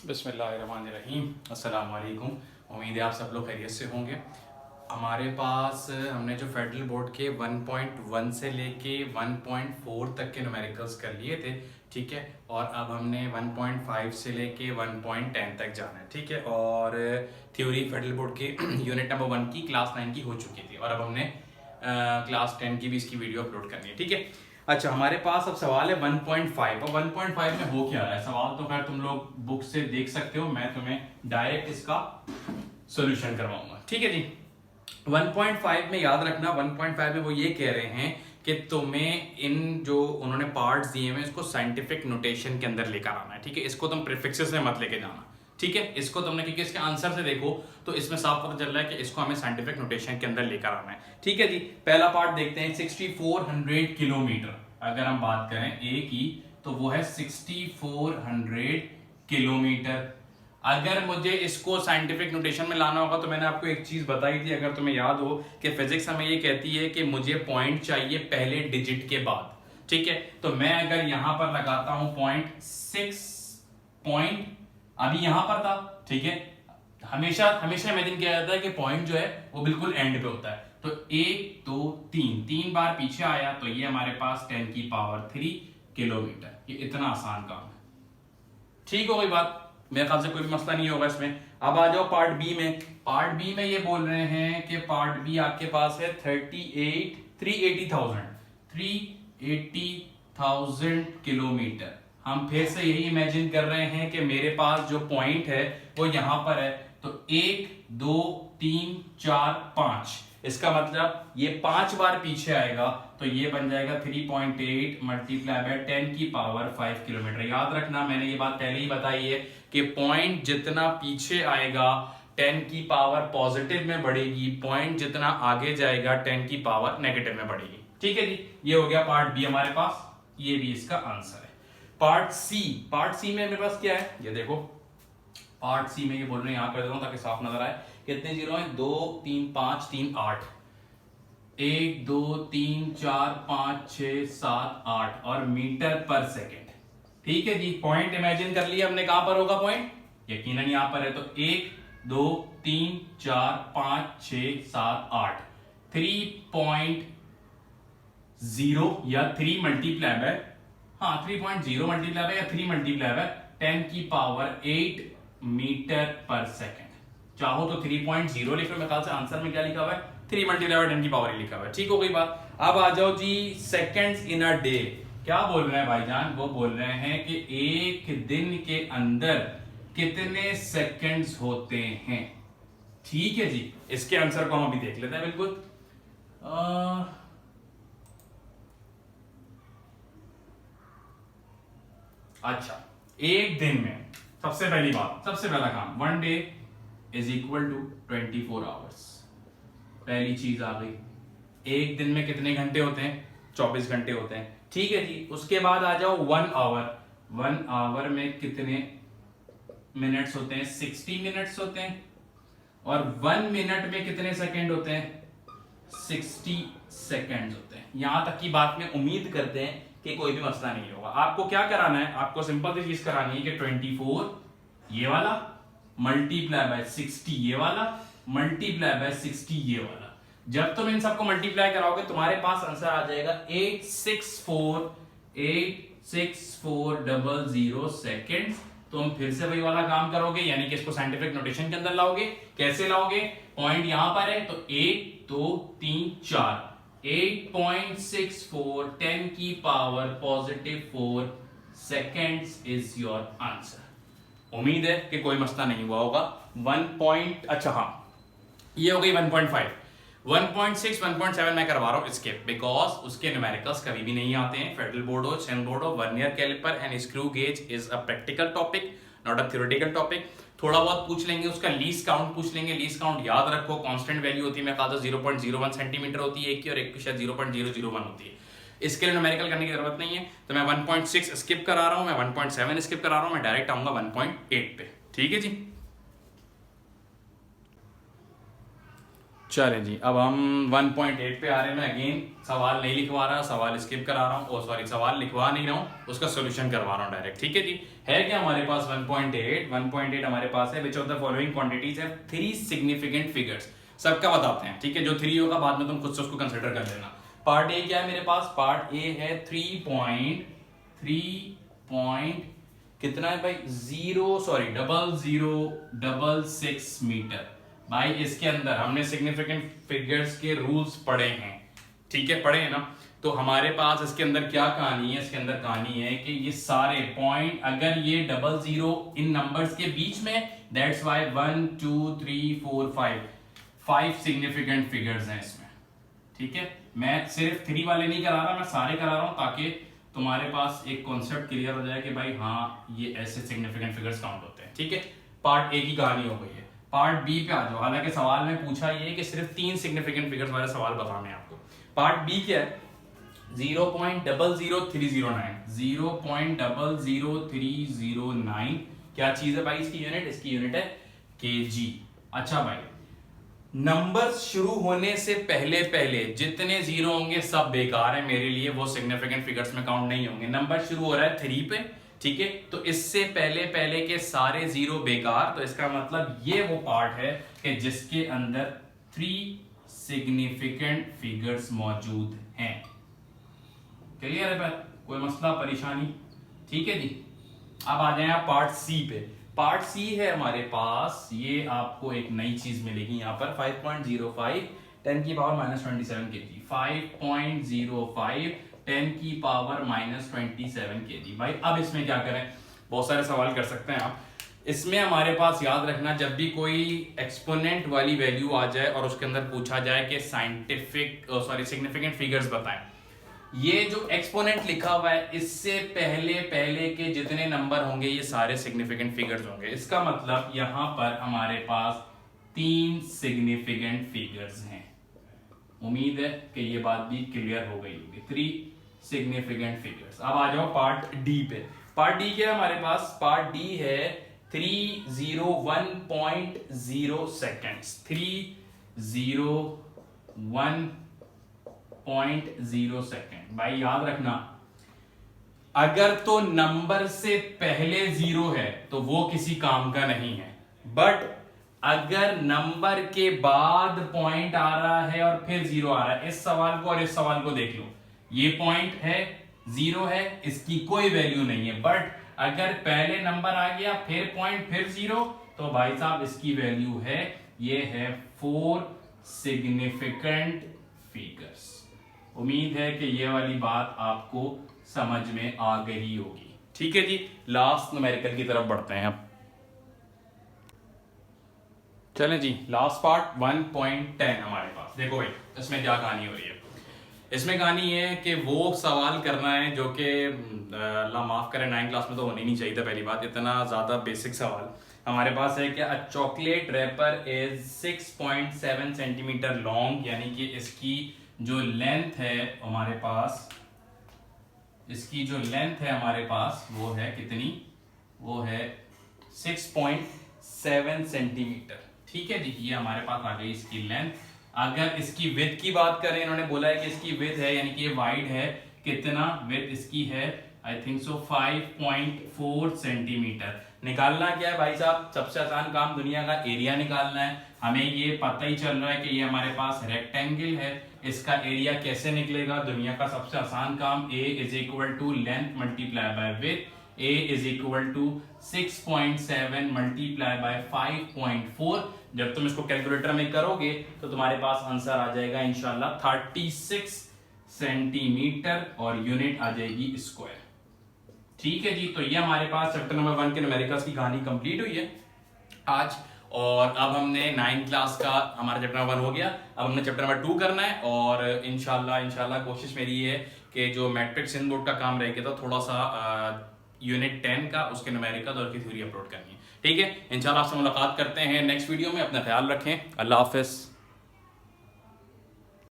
बिस्मिल्लाहिर्रहमानिर्रहीम। अस्सलाम वालेकुम। उम्मीद है आप सब लोग खैरियत से होंगे। हमारे पास हमने जो फेडरल बोर्ड के 1.1 से लेके 1.4 तक के न्यूमेरिकल्स कर लिए थे, ठीक है। और अब हमने 1.5 से लेके 1.10 तक जाना है, ठीक है। और थ्योरी फेडरल बोर्ड के यूनिट नंबर 1 की क्लास 9 की हो चुकी थी और अब हमने क्लास 10 की भी इसकी वीडियो अपलोड करनी है, ठीक है। अच्छा, हमारे पास अब सवाल है 1.5 और 1.5 में हो क्या रहा है। सवाल तो खैर तुम लोग बुक से देख सकते हो, मैं तुम्हें डायरेक्ट इसका सॉल्यूशन करवाऊंगा, ठीक है जी। 1.5 में याद रखना, 1.5 में वो ये कह रहे हैं कि तुम्हें इन जो उन्होंने पार्ट्स दिए हैं इसको साइंटिफिक नोटेशन के अंदर लेकर आना है, ठीक है। इसको तुम प्रीफिक्सेस में मत लेके जाना, ठीक है। इसको तुमने, क्योंकि इसके आंसर से देखो तो इसमें साफ पता चल रहा है कि इसको हमें साइंटिफिक नोटेशन के अंदर लेकर आना है, ठीक है जी। पहला पार्ट देखते हैं, 6400 किलोमीटर। अगर हम बात करें ए की तो वो है 6400 किलोमीटर। अगर मुझे इसको साइंटिफिक नोटेशन में लाना होगा तो मैंने आपको एक चीज बताई थी, अगर तुम्हें याद हो, कि फिजिक्स हमें ये कहती है कि मुझे पॉइंट चाहिए पहले डिजिट के बाद, ठीक है। तो मैं अगर यहां पर लगाता हूं पॉइंट 6 पॉइंट, अभी यहां पर था, ठीक है। हमेशा हमेशा इमेजिन किया जाता है कि पॉइंट जो है वो बिल्कुल एंड पे होता है। तो 1 2 3 बार पीछे आया तो ये हमारे पास 10 की पावर 3 किलोमीटर। ये इतना आसान काम है, ठीक हो गई बात। मेरे ख्याल से कोई भी मसला नहीं होगा इसमें। अब आ जाओ पार्ट बी में। पार्ट बी में ये बोल रहे हैं कि पार्ट बी आपके पास है 380,000 किलोमीटर। हम फिर से यही इमेजिन कर रहे हैं कि मेरे पास जो पॉइंट है वो यहां पर है। तो 1 2 3 4 5, इसका मतलब ये 5 बार पीछे आएगा तो ये बन जाएगा 3.8 मल्टीप्लाई बाय 10 की पावर 5 किलोमीटर। याद रखना, मैंने ये बात पहले ही बताई है कि पॉइंट जितना पीछे आएगा 10 की पावर पॉजिटिव में बढ़ेगी, पॉइंट जितना आगे जाएगा 10 की पावर नेगेटिव में बढ़ेगी, ठीक है जी। ये हो गया पार्ट बी हमारे पास, ये भी इसका आंसर है। पार्ट सी में मेरे पास क्या है ये देखो। पार्ट सी में ये बोल रहे हैं, यहां कर देता हूं ताकि साफ नजर आए। कितने जीरो हैं? 2 3 5 3 8, 1 2 3 4 5 6 7 8 और मीटर पर सेकेंड, ठीक है जी। पॉइंट इमेजिन कर लिया हमने, कहां पर होगा पॉइंट? यकीनन यहां पर है। तो 1 2 3 4 5 6 7 8, 3.0 या 3 मल्टीप्लाई बाय, हाँ 3.0 मल्टीप्लाई बाय या 3 मल्टीप्लाई बाय 10 की पावर 8 मीटर पर सेकेंड। चाहो तो 3.0 लिख लो, मेरे ख्याल से आंसर में क्या लिखा हुआ है 3 मल्टीप्लाई बाय 10 की पावर ही लिखा हुआ है, ठीक हो गई बात। अब आ जाओ जी सेकेंड्स इन अ डे। क्या बोल रहे हैं भाईजान? वो बोल रहे हैं कि एक दिन के अंदर कितने सेकंड्स होते हैं, ठीक है जी। इसके आंसर को हम अभी देख लेते हैं बिल्कुल। अच्छा, एक दिन में सबसे पहली बात, सबसे पहला काम, 1 day is equal to 24 hours. पहली चीज आ गई। एक दिन में कितने घंटे होते हैं? 24 घंटे होते हैं, ठीक है जी। उसके बाद आ जाओ 1 आवर। 1 आवर में कितने मिनट्स होते हैं? 60 मिनट्स होते हैं। और 1 मिनट में कितने सेकंड होते हैं? 60 सेकंड्स होते हैं। यहां तक की बात में उम्मीद करते हैं कि कोई भी मसला नहीं होगा। आपको क्या कराना है? आपको सिंपल सी चीज करानी है कि 24 ये वाला मल्टीप्लाई बाय 60 ये वाला मल्टीप्लाई बाय 60 ये वाला। जब तुम इन सबको मल्टीप्लाई कराओगे तुम्हारे पास आंसर आ जाएगा 864,000 सेकेंड। तुम फिर से वही वाला काम करोगे, यानी कि इसको साइंटिफिक नोटेशन के अंदर लाओगे। कैसे लाओगे? पॉइंट यहां पर है तो 1 2 3 4, 8.64 10 की power positive 4 seconds is your answer. उम्मीद है कि कोई मसला नहीं हुआ होगा। 1 पॉइंट, अच्छा हाँ, ये हो गई 1.5। 1.6 1.7 मैं करवा रहा हूं स्किप, बिकॉज उसके न्यूमेरिकल्स कभी भी नहीं आते हैं। फेडरल बोर्ड हो, सेंट्रल बोर्ड हो, vernier caliper and screw gauge is a practical topic, not a theoretical topic. थोड़ा बहुत पूछ लेंगे, उसका लीस्ट काउंट पूछ लेंगे। लीस्ट काउंट याद रखो, कांस्टेंट वैल्यू होती है, मैं कहा था 0.01 सेंटीमीटर होती है एक की, और एक की शायद 0.001 होती है। इसके लिए न्यूमेरिकल करने की जरूरत नहीं है, तो मैं 1.6 स्किप करा रहा हूं, मैं 1.7 स्किप करा रहा हूं, मैं डायरेक्ट आऊंगा 1.8 पे, ठीक है जी। चलें जी, अब हम 1.8 पे आ रहे हैं। मैं अगेन सवाल नहीं लिखवा रहा, सवाल स्किप करा रहा हूँ, सॉरी सवाल लिखवा नहीं रहा हूँ, उसका सोल्यूशन करवा रहा हूँ डायरेक्ट। ठीक है जी, है क्या हमारे पास 1.8 हमारे पास है। Which of the following quantities have 3 significant figures. सबका बताते हैं, ठीक है, जो 3 होगा बाद में तुम खुद से उसको कंसिडर कर लेना। पार्ट ए क्या है मेरे पास, पार्ट ए है 3 कितना है भाई, 0066 मीटर। भाई इसके अंदर हमने सिग्निफिकेंट फिगर्स के रूल्स पढ़े हैं, ठीक है, पढ़े हैं ना। तो हमारे पास इसके अंदर क्या कहानी है, इसके अंदर कहानी है कि ये सारे पॉइंट अगर ये 00 इन नंबर्स के बीच में, दैट्स व्हाई 1 2 3 4 5 सिग्निफिकेंट फिगर्स हैं इसमें। ठीक है, मैं सिर्फ 3 वाले नहीं करा रहा, मैं सारे करा रहा हूं ताकि तुम्हारे पास एक कॉन्सेप्ट क्लियर हो जाए कि भाई हाँ ये ऐसे सिग्निफिकेंट फिगर्स काउंट होते हैं। ठीक है, पार्ट ए की कहानी हो गई है। पार्ट बी पे आ जाओ। हालांकि सवाल में पूछा ये कि सिर्फ 3 सिग्निफिकेंट फिगर्स वाले सवाल बताने हैं आपको। पार्ट बी क्या है, 0.00309 0.00309 क्या चीज है भाई, इसकी यूनिट, इसकी यूनिट है केजी। अच्छा भाई, नंबर्स शुरू होने से पहले पहले जितने जीरो होंगे सब बेकार है मेरे लिए, वो सिग्निफिकेंट फिगर्स में काउंट नहीं होंगे। नंबर शुरू हो रहा है 3 पे, ठीक है, तो इससे पहले पहले के सारे जीरो बेकार। तो इसका मतलब ये वो पार्ट है कि जिसके अंदर 3 सिग्निफिकेंट फिगर्स मौजूद हैं। क्लियर है बात, कोई मसला परेशानी? ठीक है जी, अब आ जाए आप पार्ट सी पे। पार्ट सी है हमारे पास, ये आपको एक नई चीज मिलेगी यहाँ पर 5.05 10 की पावर -27 kg 5.05 10 की पावर -27 kg। भाई अब इसमें क्या करें, बहुत सारे सवाल कर सकते हैं आप। इसमें हमारे पास याद रखना, जब भी कोई एक्सपोनेंट वाली वैल्यू आ जाए और उसके अंदर पूछा जाए कि सिग्निफिकेंट फिगर्स बताएं, ये जो एक्सपोनेंट लिखा हुआ है इससे पहले पहले के जितने नंबर होंगे ये सारे सिग्निफिकेंट फिगर्स होंगे। इसका मतलब यहां पर हमारे पास 3 सिग्निफिकेंट फिगर्स हैं। उम्मीद है कि ये बात भी क्लियर हो गई होगी। 3 सिग्निफिकेंट फिगर्स। अब आ जाओ पार्ट डी पे। पार्ट डी क्या है हमारे पास, पार्ट डी है 301.0 सेकेंड्स 301.0 सेकेंड। भाई याद रखना, अगर तो नंबर से पहले जीरो है तो वो किसी काम का नहीं है, बट अगर नंबर के बाद पॉइंट आ रहा है और फिर जीरो आ रहा है, इस सवाल को और इस सवाल को देख लो, ये पॉइंट है, जीरो है, इसकी कोई वैल्यू नहीं है, बट अगर पहले नंबर आ गया फिर पॉइंट फिर जीरो, तो भाई साहब इसकी वैल्यू है, ये है 4 सिग्निफिकेंट फिगर्स। उम्मीद है कि ये वाली बात आपको समझ में आ गई होगी। ठीक है जी, लास्ट न्यूमेरिकल की तरफ बढ़ते हैं अब। चलें जी, लास्ट पार्ट 1.10 हमारे पास। देखो भाई इसमें क्या कहानी हो रही है। इसमें कहानी है कि वो सवाल करना है जो कि अल्लाह माफ करे 9th क्लास में तो होनी नहीं चाहिए था। पहली बात, इतना ज्यादा बेसिक सवाल हमारे पास है कि a chocolate wrapper is 6.7 centimetre long, यानी कि इसकी जो लेंथ है हमारे पास, इसकी जो लेंथ है हमारे पास वो है कितनी, वो है 6.7 सेंटीमीटर। ठीक है जी, ये हमारे पास आ गई इसकी लेंथ। अगर इसकी विड्थ की बात करें, इन्होंने बोला है कि इसकी विड्थ है, यानी कि ये वाइड है, कितना विड्थ इसकी है, आई थिंक सो 5.4 सेंटीमीटर। निकालना क्या है भाई साहब, सबसे आसान काम दुनिया का एरिया निकालना है। हमें ये पता ही चल रहा है कि ये हमारे पास रेक्टेंगल है, इसका एरिया कैसे निकलेगा, दुनिया का सबसे आसान काम, a is equal to length multiply by width, a is equal to 6.7 multiply by 5.4। जब तुम इसको कैलकुलेटर में करोगे तो तुम्हारे पास आंसर आ जाएगा इंशाल्लाह 36 सेंटीमीटर और यूनिट आ जाएगी स्क्वायर। ठीक है जी, तो ये हमारे पास चैप्टर नंबर 1 के न्यूमेरिकल्स की कहानी कंप्लीट हुई है आज। और अब हमने 9th क्लास का हमारा चैप्टर नंबर 1 हो गया, अब हमने चैप्टर नंबर 2 करना है। और इंशाल्लाह कोशिश मेरी ये है कि जो मैट्रिक्स सिंध बोर्ड का काम रहेगा तो थोड़ा सा यूनिट 10 का उसके न्यूमेरिकल और की थ्योरी अपलोड करनी है। ठीक है, इंशाल्लाह आपसे मुलाकात करते हैं नेक्स्ट वीडियो में। अपना ख्याल रखें, अल्लाह हाफिज।